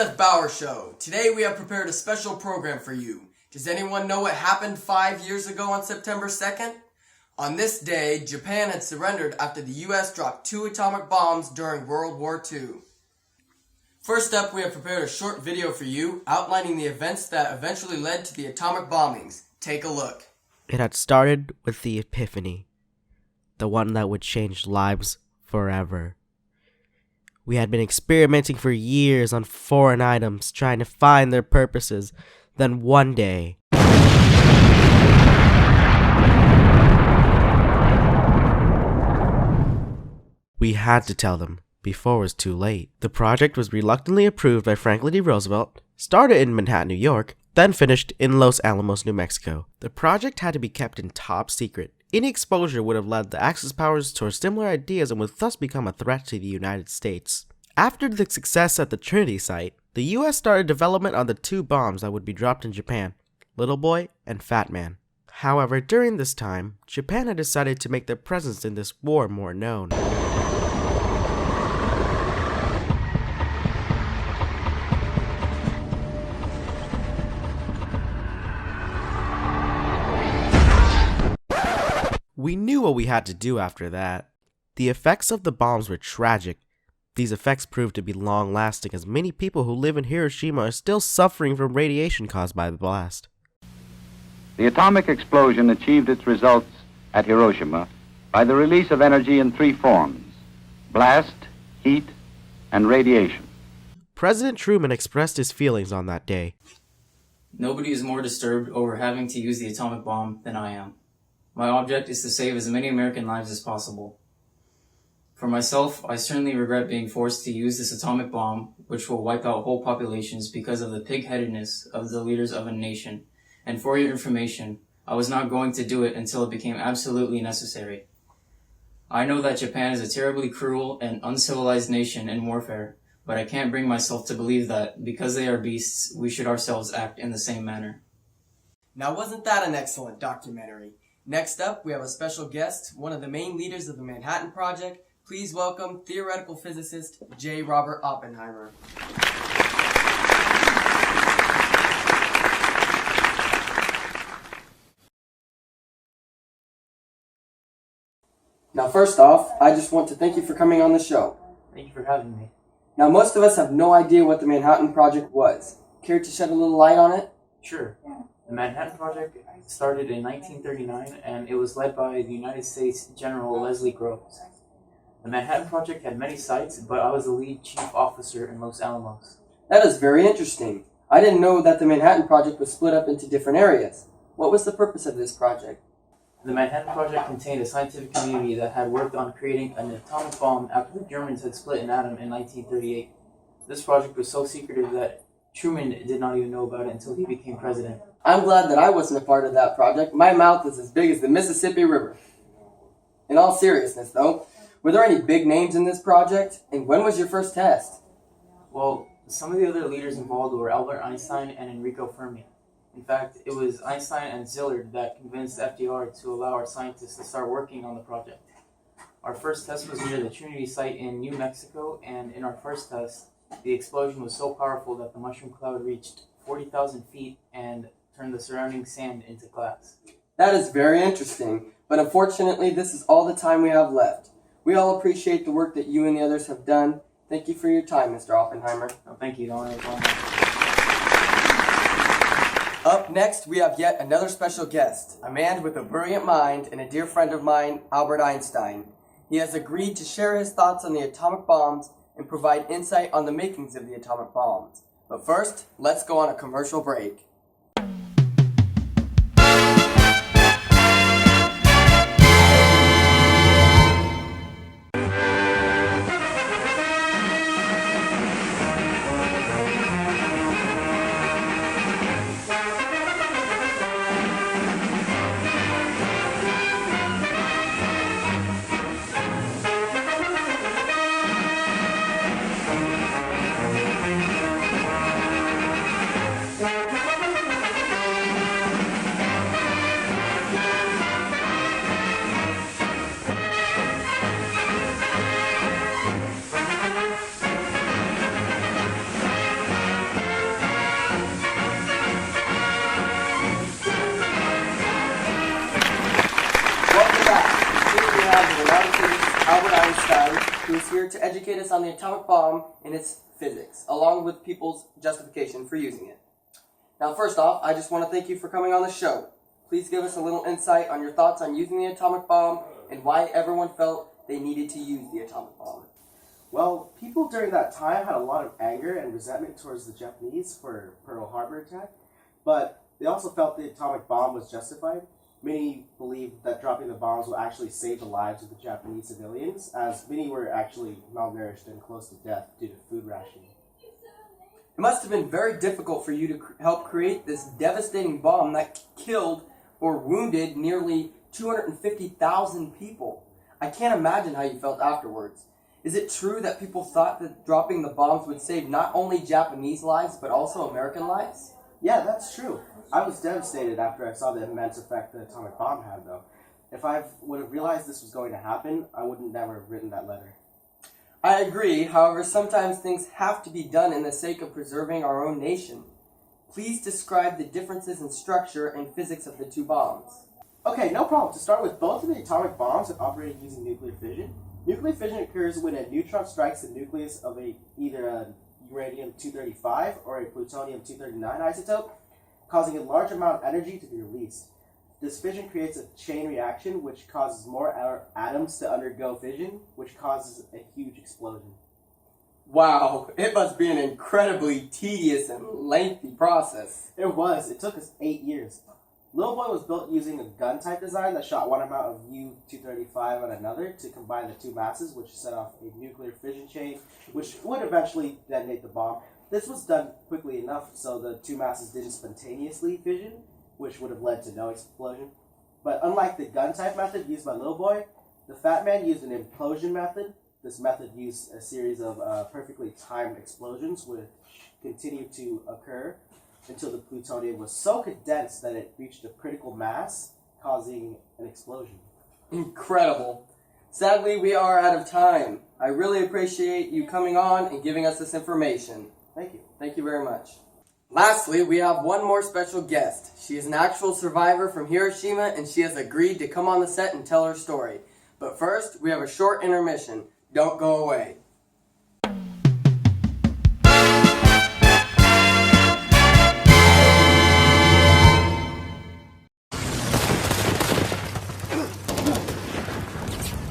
Seth Bauer Show. Today we have prepared a special program for you. Does anyone know what happened 5 years ago on September 2nd? On this day, Japan had surrendered after the U.S. dropped 2 atomic bombs during World War II. First up, we have prepared a short video for you outlining the events that eventually led to the atomic bombings. Take a look. It had started with the Epiphany, the one that would change lives forever. We had been experimenting for years on foreign items, trying to find their purposes. Then one day, we had to tell them before it was too late. The project was reluctantly approved by Franklin D. Roosevelt, started in Manhattan, New York, then finished in Los Alamos, New Mexico. The project had to be kept in top secret. Any exposure would have led the Axis powers towards similar ideas and would thus become a threat to the United States. After the success at the Trinity site, the US started development on the 2 bombs that would be dropped in Japan, Little Boy and Fat Man. However, during this time, Japan had decided to make their presence in this war more known. We knew what we had to do after that. The effects of the bombs were tragic. These effects proved to be long-lasting, as many people who live in Hiroshima are still suffering from radiation caused by the blast. The atomic explosion achieved its results at Hiroshima by the release of energy in 3 forms: blast, heat, and radiation. President Truman expressed his feelings on that day. Nobody is more disturbed over having to use the atomic bomb than I am. My object is to save as many American lives as possible. For myself, I certainly regret being forced to use this atomic bomb, which will wipe out whole populations because of the pig-headedness of the leaders of a nation. And for your information, I was not going to do it until it became absolutely necessary. I know that Japan is a terribly cruel and uncivilized nation in warfare, but I can't bring myself to believe that, because they are beasts, we should ourselves act in the same manner. Now wasn't that an excellent documentary? Next up, we have a special guest, one of the main leaders of the Manhattan Project. Please welcome theoretical physicist J. Robert Oppenheimer. Now first off, I just want to thank you for coming on the show. Thank you for having me. Now most of us have no idea what the Manhattan Project was. Care to shed a little light on it? Sure. The Manhattan Project started in 1939, and it was led by the United States General Leslie Groves. The Manhattan Project had many sites, but I was the lead chief officer in Los Alamos. That is very interesting. I didn't know that the Manhattan Project was split up into different areas. What was the purpose of this project? The Manhattan Project contained a scientific community that had worked on creating an atomic bomb after the Germans had split an atom in 1938. This project was so secretive that Truman did not even know about it until he became president. I'm glad that I wasn't a part of that project. My mouth is as big as the Mississippi River. In all seriousness, though, were there any big names in this project? And when was your first test? Well, some of the other leaders involved were Albert Einstein and Enrico Fermi. In fact, it was Einstein and Szilard that convinced FDR to allow our scientists to start working on the project. Our first test was near the Trinity site in New Mexico, and in our first test, the explosion was so powerful that the mushroom cloud reached 40,000 feet and turned the surrounding sand into glass. That is very interesting, but unfortunately this is all the time we have left. We all appreciate the work that you and the others have done. Thank you for your time, Mr. Oppenheimer. Oh, thank you. Don't worry about Up next, we have yet another special guest, a man with a brilliant mind and a dear friend of mine, Albert Einstein. He has agreed to share his thoughts on the atomic bombs and provide insight on the makings of the atomic bombs. But first, let's go on a commercial break. who is here to educate us on the atomic bomb and its physics, along with people's justification for using it. Now, first off, I just want to thank you for coming on the show. Please give us a little insight on your thoughts on using the atomic bomb and why everyone felt they needed to use the atomic bomb. Well, people during that time had a lot of anger and resentment towards the Japanese for Pearl Harbor attack, but they also felt the atomic bomb was justified. Many believed that dropping the bombs will actually save the lives of the Japanese civilians, as many were actually malnourished and close to death due to food rationing. It must have been very difficult for you to help create this devastating bomb that killed or wounded nearly 250,000 people. I can't imagine how you felt afterwards. Is it true that people thought that dropping the bombs would save not only Japanese lives, but also American lives? Yeah, that's true. I was devastated after I saw the immense effect the atomic bomb had, though. If I would have realized this was going to happen, I would never have written that letter. I agree, however, sometimes things have to be done in the sake of preserving our own nation. Please describe the differences in structure and physics of the two bombs. Okay, no problem. To start with, both of the atomic bombs are operated using nuclear fission. Nuclear fission occurs when a neutron strikes the nucleus of either a uranium-235 or a plutonium-239 isotope, causing a large amount of energy to be released. This fission creates a chain reaction which causes more atoms to undergo fission, which causes a huge explosion. Wow, it must be an incredibly tedious and lengthy process. It was. It took us 8 years. Little Boy was built using a gun-type design that shot one amount of U-235 on another to combine the two masses, which set off a nuclear fission chain, which would eventually detonate the bomb. This was done quickly enough so the two masses didn't spontaneously fission, which would have led to no explosion. But unlike the gun-type method used by Little Boy, the Fat Man used an implosion method. This method used a series of perfectly timed explosions which continued to occur until the plutonium was so condensed that it reached a critical mass, causing an explosion. Incredible. Sadly, we are out of time. I really appreciate you coming on and giving us this information. Thank you. Thank you very much. Lastly, we have one more special guest. She is an actual survivor from Hiroshima, and she has agreed to come on the set and tell her story. But first, we have a short intermission. Don't go away.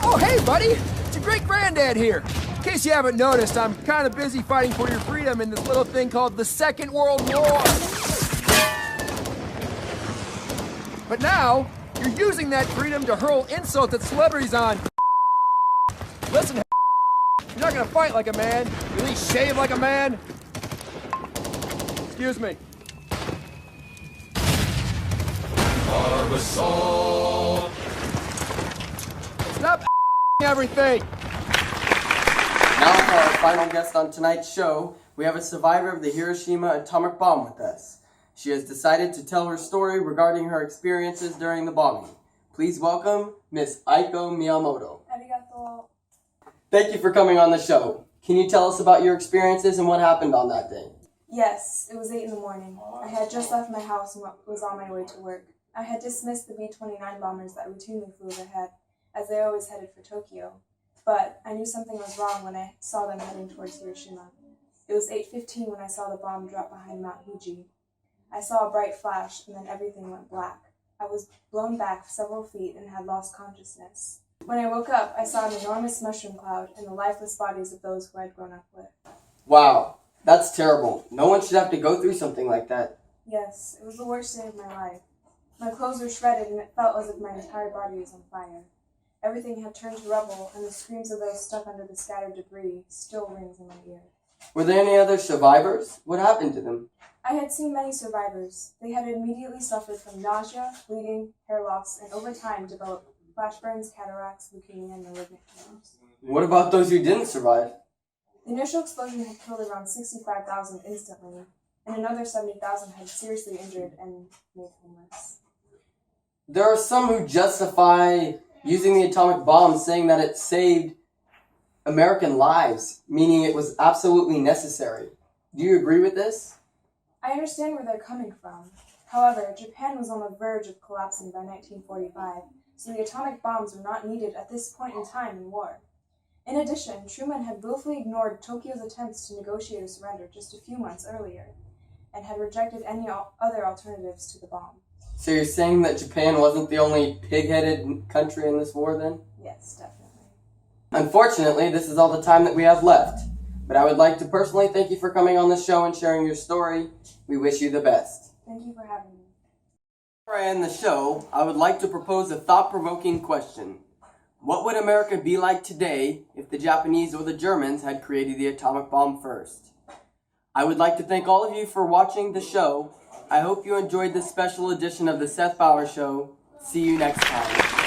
Oh, hey, buddy! It's your great-granddad here. In case you haven't noticed, I'm kind of busy fighting for your freedom in this little thing called the Second World War. But now, you're using that freedom to hurl insults at celebrities on. Listen, you're not gonna fight like a man. You at least shave like a man. Excuse me. Stop everything. Now for our final guest on tonight's show, we have a survivor of the Hiroshima atomic bomb with us. She has decided to tell her story regarding her experiences during the bombing. Please welcome Miss Aiko Miyamoto. Arigato. Thank you for coming on the show. Can you tell us about your experiences and what happened on that day? Yes, it was 8 in the morning. I had just left my house and was on my way to work. I had dismissed the B-29 bombers that routinely flew overhead, as they always headed for Tokyo. But I knew something was wrong when I saw them heading towards Hiroshima. It was 8:15 when I saw the bomb drop behind Mount Fuji. I saw a bright flash, and then everything went black. I was blown back several feet and had lost consciousness. When I woke up, I saw an enormous mushroom cloud and the lifeless bodies of those who I'd grown up with. Wow, that's terrible. No one should have to go through something like that. Yes, it was the worst day of my life. My clothes were shredded and it felt as if my entire body was on fire. Everything had turned to rubble, and the screams of those stuck under the scattered debris still rings in my ear. Were there any other survivors? What happened to them? I had seen many survivors. They had immediately suffered from nausea, bleeding, hair loss, and over time developed flash burns, cataracts, leukemia, and malignant tumors. What about those who didn't survive? The initial explosion had killed around 65,000 instantly, and another 70,000 had seriously injured and made homeless. There are some who justify using the atomic bomb, saying that it saved American lives, meaning it was absolutely necessary. Do you agree with this? I understand where they're coming from. However, Japan was on the verge of collapsing by 1945, so the atomic bombs were not needed at this point in time in war. In addition, Truman had willfully ignored Tokyo's attempts to negotiate a surrender just a few months earlier, and had rejected any other alternatives to the bomb. So you're saying that Japan wasn't the only pig-headed country in this war then? Yes, definitely. Unfortunately, this is all the time that we have left. But I would like to personally thank you for coming on the show and sharing your story. We wish you the best. Thank you for having me. Before I end the show, I would like to propose a thought-provoking question. What would America be like today if the Japanese or the Germans had created the atomic bomb first? I would like to thank all of you for watching the show. I hope you enjoyed this special edition of the Seth Bauer Show. See you next time.